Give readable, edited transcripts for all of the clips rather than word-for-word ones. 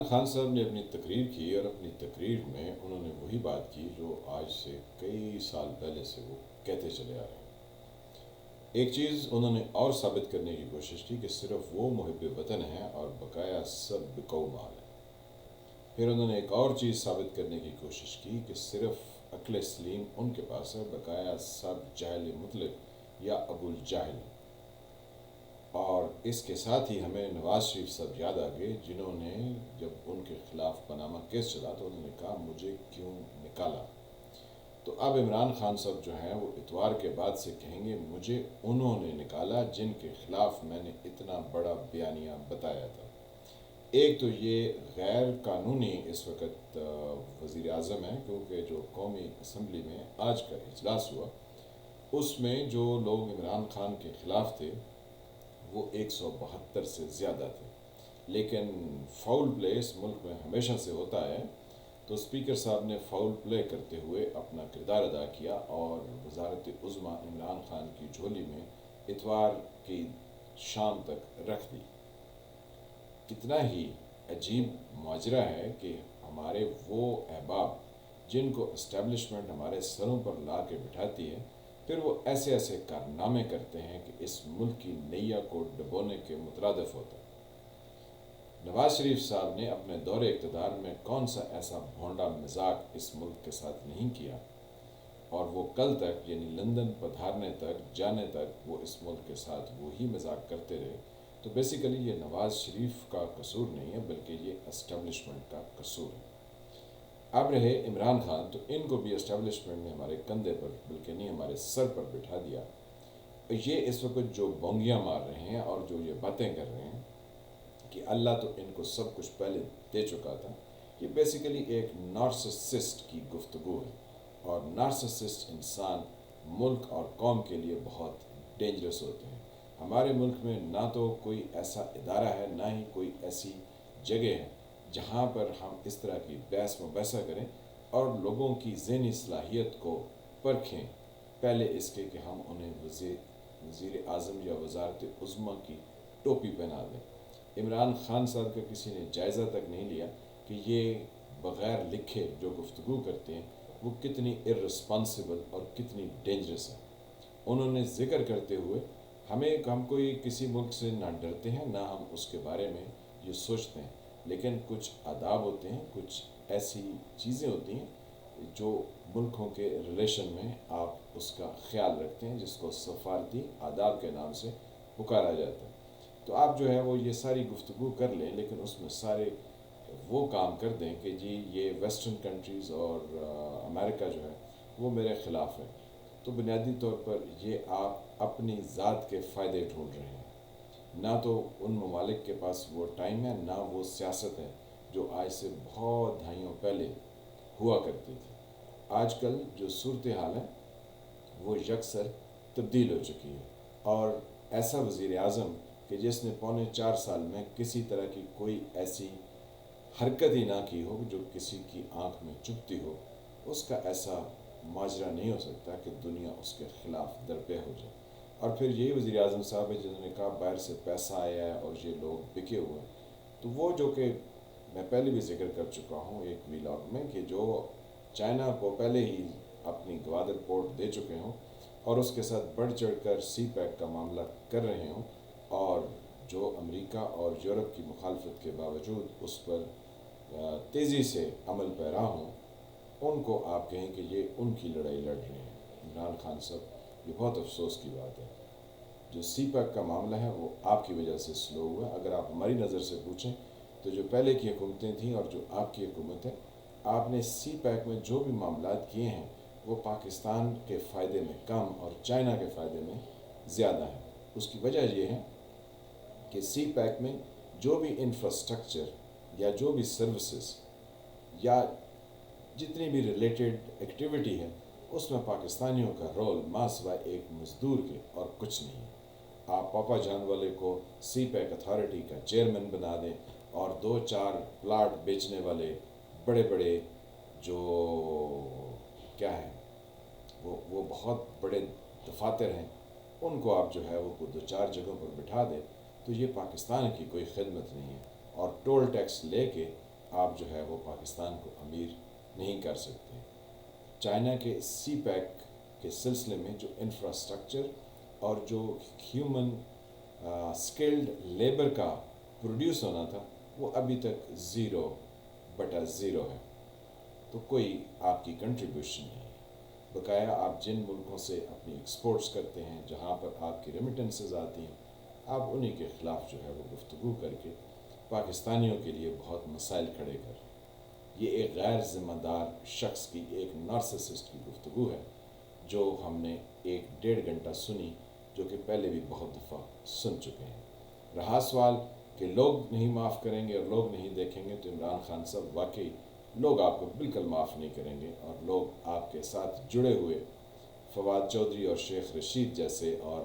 خان صاحب نے اپنی تقریر کی اور اپنی تقریر میں انہوں نے وہی بات کی جو آج سے کئی سال پہلے سے وہ کہتے چلے آ رہے ہیں۔ ایک چیز انہوں نے اور ثابت کرنے کی کوشش کی کہ صرف وہ محب وطن ہیں اور بقایا سب بکو مال ہے۔ پھر انہوں نے ایک اور چیز ثابت کرنے کی کوشش کی کہ صرف عقل سلیم ان کے پاس ہے، بقایا سب جاہل مطلق یا ابو الجہل۔ اور اس کے ساتھ ہی ہمیں نواز شریف صاحب یاد آ گئے، جنہوں نے جب ان کے خلاف پاناما کیس چلا تو انہوں نے کہا مجھے کیوں نکالا۔ تو اب عمران خان صاحب جو ہیں وہ اتوار کے بعد سے کہیں گے مجھے انہوں نے نکالا جن کے خلاف میں نے اتنا بڑا بیانیہ بتایا تھا۔ ایک تو یہ غیر قانونی اس وقت وزیر اعظم ہے، کیونکہ جو قومی اسمبلی میں آج کا اجلاس ہوا اس میں جو لوگ عمران خان کے خلاف تھے وہ 172 سے زیادہ تھے، لیکن فاؤل پلے اس ملک میں ہمیشہ سے ہوتا ہے، تو اسپیکر صاحب نے فاؤل پلے کرتے ہوئے اپنا کردار ادا کیا اور وزارت عظمیٰ عمران خان کی جھولی میں اتوار کی شام تک رکھ دی۔ کتنا ہی عجیب ماجرا ہے کہ ہمارے وہ احباب جن کو اسٹیبلشمنٹ ہمارے سروں پر لا کے بٹھاتی ہے، پھر وہ ایسے ایسے کارنامے کرتے ہیں کہ اس ملک کی نیا کو ڈبونے کے مترادف ہوتا ہے۔ نواز شریف صاحب نے اپنے دور اقتدار میں کون سا ایسا بھونڈا مذاق اس ملک کے ساتھ نہیں کیا، اور وہ کل تک یعنی لندن پدھارنے تک جانے تک وہ اس ملک کے ساتھ وہی مذاق کرتے رہے۔ تو بیسیکلی یہ نواز شریف کا قصور نہیں ہے بلکہ یہ اسٹیبلشمنٹ کا قصور ہے۔ اب رہے عمران خان، تو ان کو بھی اسٹیبلشمنٹ نے ہمارے کندھے پر بلکہ نہیں ہمارے سر پر بٹھا دیا۔ یہ اس وقت جو بونگیاں مار رہے ہیں اور جو یہ باتیں کر رہے ہیں کہ اللہ تو ان کو سب کچھ پہلے دے چکا تھا، یہ بیسیکلی ایک نارسسسٹ کی گفتگو ہے، اور نارسسسٹ انسان ملک اور قوم کے لیے بہت ڈینجرس ہوتے ہیں۔ ہمارے ملک میں نہ تو کوئی ایسا ادارہ ہے، نہ ہی کوئی ایسی جگہ ہے جہاں پر ہم اس طرح کی بحث مباحثہ کریں اور لوگوں کی ذہنی صلاحیت کو پرکھیں پہلے اس کے کہ ہم انہیں وزیر اعظم یا وزارت عظمیٰ کی ٹوپی پہنا دیں۔ عمران خان صاحب کا کسی نے جائزہ تک نہیں لیا کہ یہ بغیر لکھے جو گفتگو کرتے ہیں وہ کتنی ارسپانسبل اور کتنی ڈینجرس ہے۔ انہوں نے ذکر کرتے ہوئے ہم کوئی کسی ملک سے نہ ڈرتے ہیں نہ ہم اس کے بارے میں یہ سوچتے ہیں، لیکن کچھ آداب ہوتے ہیں، کچھ ایسی چیزیں ہوتی ہیں جو ملکوں کے ریلیشن میں آپ اس کا خیال رکھتے ہیں، جس کو سفارتی آداب کے نام سے پکارا جاتا ہے۔ تو آپ جو ہے وہ یہ ساری گفتگو کر لیں، لیکن اس میں سارے وہ کام کر دیں کہ جی یہ ویسٹرن کنٹریز اور امریکہ جو ہے وہ میرے خلاف ہے، تو بنیادی طور پر یہ آپ اپنی ذات کے فائدے ڈھونڈ رہے ہیں۔ نہ تو ان ممالک کے پاس وہ ٹائم ہے، نہ وہ سیاست ہے جو آج سے بہت دہائیوں پہلے ہوا کرتی تھی۔ آج کل جو صورتحال ہے وہ یکسر تبدیل ہو چکی ہے، اور ایسا وزیر اعظم کہ جس نے پونے 4 سال میں کسی طرح کی کوئی ایسی حرکت ہی نہ کی ہو جو کسی کی آنکھ میں چبھتی ہو، اس کا ایسا ماجرا نہیں ہو سکتا کہ دنیا اس کے خلاف درپے ہو جائے۔ اور پھر یہی وزیر اعظم صاحب ہے جنہوں نے کہا باہر سے پیسہ آیا ہے اور یہ لوگ بکے ہوئے ہیں، تو وہ جو کہ میں پہلے بھی ذکر کر چکا ہوں ایک ویلاگ میں کہ جو چائنا کو پہلے ہی اپنی گوادر پورٹ دے چکے ہوں اور اس کے ساتھ بڑھ چڑھ کر سی پیک کا معاملہ کر رہے ہوں، اور جو امریکہ اور یورپ کی مخالفت کے باوجود اس پر تیزی سے عمل پیرا ہوں، ان کو آپ کہیں کہ یہ ان کی لڑائی لڑ رہے ہیں۔ عمران خان صاحب، یہ بہت افسوس کی بات ہے، جو سی پیک کا معاملہ ہے وہ آپ کی وجہ سے سلو ہوا۔ اگر آپ ہماری نظر سے پوچھیں تو جو پہلے کی حکومتیں تھیں اور جو آپ کی حکومت ہے، آپ نے سی پیک میں جو بھی معاملات کیے ہیں وہ پاکستان کے فائدے میں کم اور چائنا کے فائدے میں زیادہ ہیں۔ اس کی وجہ یہ ہے کہ سی پیک میں جو بھی انفراسٹرکچر یا جو بھی سروسز یا جتنی بھی ریلیٹڈ ایکٹیویٹی ہے اس میں پاکستانیوں کا رول ما سوائے ایک مزدور کے اور کچھ نہیں ہے۔ آپ پاپا جان والے کو سی پیک اتھارٹی کا چیئرمین بنا دیں اور 2-4 پلاٹ بیچنے والے بڑے بڑے جو کیا ہیں وہ بہت بڑے دفاتر ہیں، ان کو آپ جو ہے وہ 2-4 جگہوں پر بٹھا دیں، تو یہ پاکستان کی کوئی خدمت نہیں ہے۔ اور ٹول ٹیکس لے کے آپ جو ہے وہ پاکستان کو امیر نہیں کر سکتے۔ چائنا کے سی پیک کے سلسلے میں جو انفراسٹرکچر اور جو ہیومن اسکلڈ لیبر کا پروڈیوس ہونا تھا وہ ابھی تک 0/0 ہے۔ تو کوئی آپ کی کنٹریبیوشن نہیں ہے۔ بقایا آپ جن ملکوں سے اپنی ایکسپورٹس کرتے ہیں، جہاں پر آپ کی ریمیٹنسز آتی ہیں، آپ انہی کے خلاف جو ہے وہ گفتگو کر کے پاکستانیوں کے لیے بہت مسائل کھڑے کر رہے ہیں۔ یہ ایک غیر ذمہ دار شخص کی، ایک نارسسسٹ کی گفتگو ہے جو ہم نے 1-1.5 گھنٹہ سنی، جو کہ پہلے بھی بہت دفعہ سن چکے ہیں۔ رہا سوال کہ لوگ نہیں معاف کریں گے اور لوگ نہیں دیکھیں گے، تو عمران خان صاحب واقعی لوگ آپ کو بالکل معاف نہیں کریں گے، اور لوگ آپ کے ساتھ جڑے ہوئے فواد چودھری اور شیخ رشید جیسے اور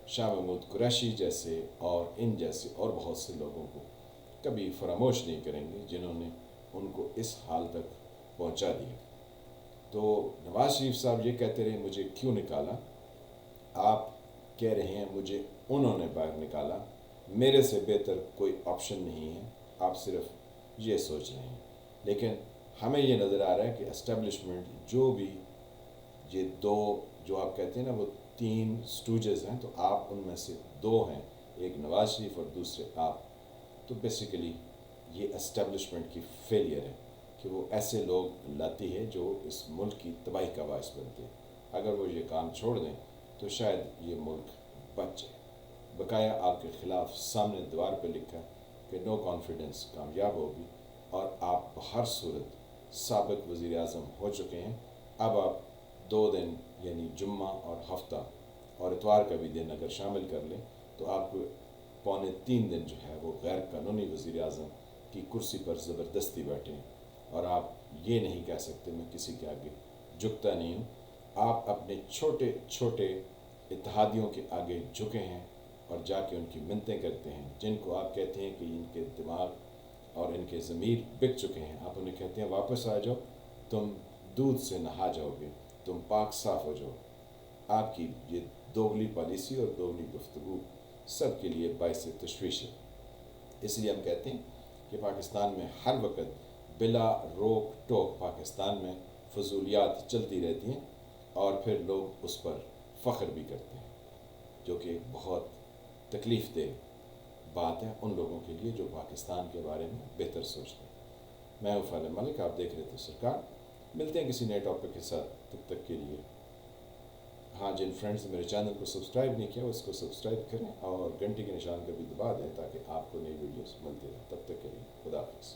شاہ محمود قریشی جیسے اور ان جیسے اور بہت سے لوگوں کو کبھی فراموش نہیں کریں گے جنہوں نے ان کو اس حال تک پہنچا دیا۔ تو نواز شریف صاحب یہ کہتے رہے مجھے کیوں نکالا، آپ کہہ رہے ہیں مجھے انہوں نے باہر نکالا، میرے سے بہتر کوئی آپشن نہیں ہے، آپ صرف یہ سوچ رہے ہیں۔ لیکن ہمیں یہ نظر آ رہا ہے کہ اسٹیبلشمنٹ جو بھی یہ دو جو آپ کہتے ہیں نا وہ 3 سٹوجز ہیں، تو آپ ان میں سے 2 ہیں، ایک نواز شریف اور دوسرے آپ۔ تو بیسیکلی یہ اسٹیبلشمنٹ کی فیلئر ہے کہ وہ ایسے لوگ لاتی ہے جو اس ملک کی تباہی کا باعث بنتے ہیں۔ اگر وہ یہ کام چھوڑ دیں تو شاید یہ ملک بچ جائے۔ بقایا آپ کے خلاف سامنے دیوار پہ لکھا کہ نو کانفیڈنس کامیاب ہوگی، اور آپ ہر صورت سابق وزیر اعظم ہو چکے ہیں۔ اب آپ 2 دن یعنی جمعہ اور ہفتہ اور اتوار کا بھی دن اگر شامل کر لیں تو آپ کو 2.25 دن جو ہے وہ غیر قانونی وزیر اعظم کی کرسی پر زبردستی بیٹھے ہیں، اور آپ یہ نہیں کہہ سکتے میں کسی کے آگے جھکتا نہیں ہوں۔ آپ اپنے چھوٹے چھوٹے اتحادیوں کے آگے جھکے ہیں اور جا کے ان کی منتیں کرتے ہیں، جن کو آپ کہتے ہیں کہ ان کے دماغ اور ان کے ضمیر بک چکے ہیں۔ آپ انہیں کہتے ہیں واپس آ جاؤ، تم دودھ سے نہا جاؤ گے، تم پاک صاف ہو جاؤ۔ آپ کی یہ دوگلی پالیسی اور دوگلی گفتگو سب کے لیے باعث تشویش ہے۔ اس لیے ہم کہتے ہیں کہ پاکستان میں ہر وقت بلا روک ٹوک پاکستان میں فضولیات چلتی رہتی ہیں، اور پھر لوگ اس پر فخر بھی کرتے ہیں، جو کہ بہت تکلیف دہ بات ہے ان لوگوں کے لیے جو پاکستان کے بارے میں بہتر سوچتے ہیں۔ میں وفال ملک، آپ دیکھ رہے تھے سرکار۔ ملتے ہیں کسی نئے ٹاپک کے ساتھ، تب تک کے لیے ہاں، جن فرینڈز نے میرے چینل کو سبسکرائب نہیں کیا وہ اس کو سبسکرائب کریں، اور گھنٹی کے نشان کا بھی دبا دیں تاکہ آپ کو نئی ویڈیوز ملتی رہیں۔ تب تک کے لیے خدا حافظ۔